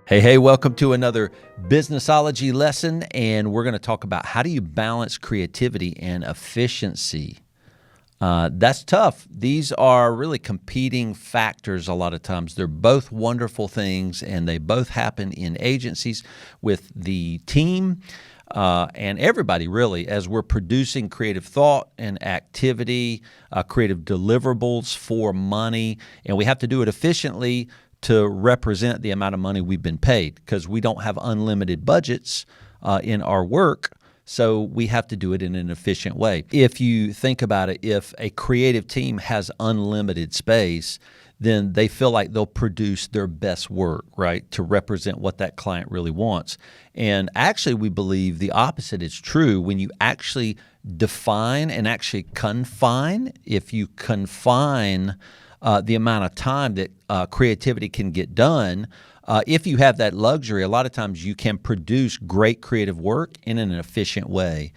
Hey, welcome to another Businessology lesson, and we're going to talk about how do you balance creativity and efficiency. That's tough. These are really competing factors a lot of times. They're both wonderful things, and they both happen in agencies with the team and everybody, really, as we're producing creative thought and activity, creative deliverables for money, and we have to do it efficiently to represent the amount of money we've been paid, because we don't have unlimited budgets in our work, so we have to do it in an efficient way. If you think about it, if a creative team has unlimited space, then they feel like they'll produce their best work, right, to represent what that client really wants. And actually, we believe the opposite is true. When you actually define and actually confine, if you confine the amount of time that creativity can get done, if you have that luxury, a lot of times you can produce great creative work in an efficient way.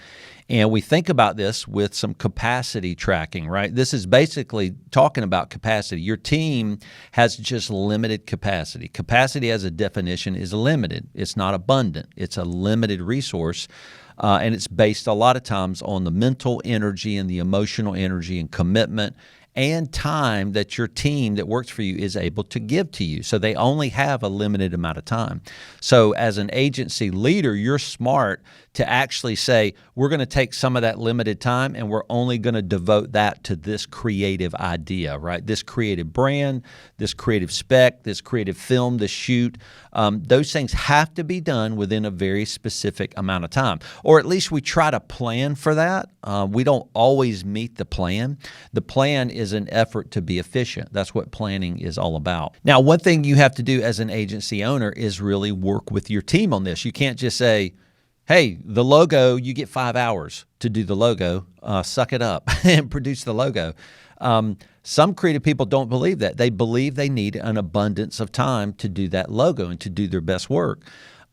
And we think about this with some capacity tracking, right? This is basically talking about capacity. Your team has just limited capacity. Capacity, as a definition, is limited. It's not abundant. It's a limited resource. And it's based a lot of times on the mental energy and the emotional energy and commitment and time that your team that works for you is able to give to you. So they only have a limited amount of time. So as an agency leader, you're smart to actually say, we're going to take some of that limited time and we're only going to devote that to this creative idea, right? This creative brand, this creative spec, this creative film, this shoot. Those things have to be done within a very specific amount of time, or at least we try to plan for that. We don't always meet the plan. The plan is an effort to be efficient. That's what planning is all about. Now, one thing you have to do as an agency owner is really work with your team on this. You can't just say, hey, the logo, you get 5 hours to do the logo, suck it up and produce the logo. Some creative people don't believe that. They believe they need an abundance of time to do that logo and to do their best work.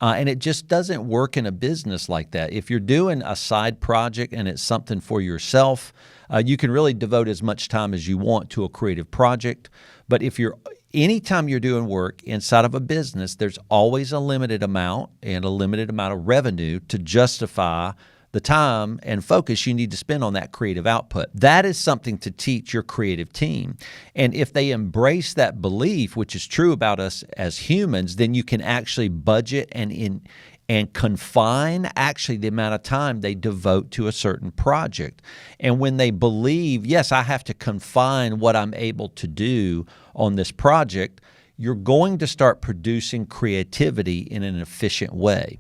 And it just doesn't work in a business like that. If you're doing a side project and it's something for yourself, you can really devote as much time as you want to a creative project. But anytime you're doing work inside of a business, there's always a limited amount and a limited amount of revenue to justify the time and focus you need to spend on that creative output. That is something to teach your creative team. And if they embrace that belief, which is true about us as humans, then you can actually budget and confine actually the amount of time they devote to a certain project. And when they believe, yes, I have to confine what I'm able to do on this project, you're going to start producing creativity in an efficient way.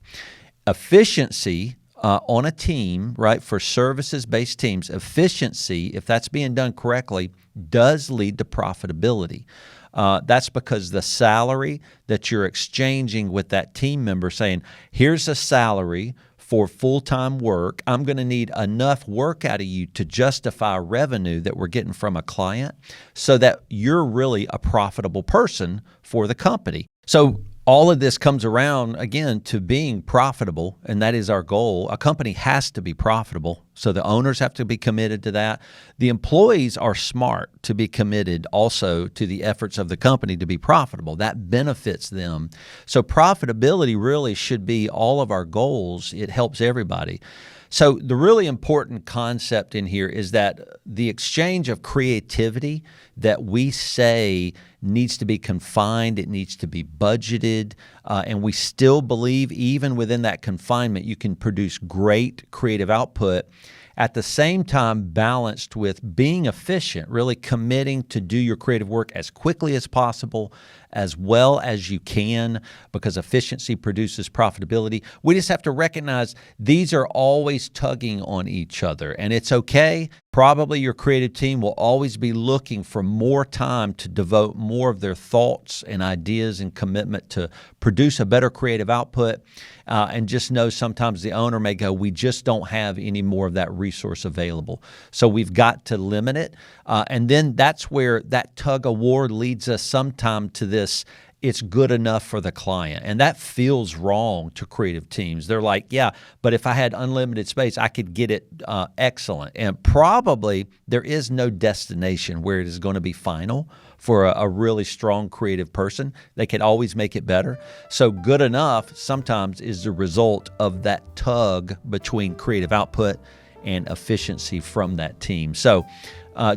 Efficiency on a team, right, for services-based teams, efficiency, if that's being done correctly, does lead to profitability. That's because the salary that you're exchanging with that team member, saying, here's a salary for full-time work, I'm going to need enough work out of you to justify revenue that we're getting from a client so that you're really a profitable person for the company. So all of this comes around, again, to being profitable, and that is our goal. A company has to be profitable, so the owners have to be committed to that. The employees are smart to be committed also to the efforts of the company to be profitable. That benefits them. So profitability really should be all of our goals. It helps everybody. So the really important concept in here is that the exchange of creativity that we say needs to be confined, it needs to be budgeted, and we still believe even within that confinement you can produce great creative output, at the same time balanced with being efficient, really committing to do your creative work as quickly as possible, as well as you can, because efficiency produces profitability. We just have to recognize these are always tugging on each other, and it's okay. Probably your creative team will always be looking for more time to devote more of their thoughts and ideas and commitment to produce a better creative output. And just know sometimes the owner may go, we just don't have any more of that resource available. So we've got to limit it. And then that's where that tug of war leads us sometime to this it's good enough for the client. And that feels wrong to creative teams. They're like, yeah, but if I had unlimited space, I could get it excellent. And probably there is no destination where it is going to be final for a really strong creative person. They can always make it better. So good enough sometimes is the result of that tug between creative output and efficiency from that team. So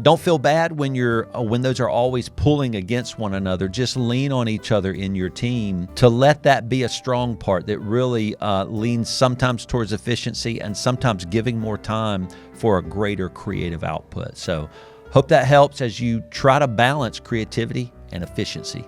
don't feel bad when those are always pulling against one another. Just lean on each other in your team to let that be a strong part that really leans sometimes towards efficiency and sometimes giving more time for a greater creative output. So hope that helps as you try to balance creativity and efficiency.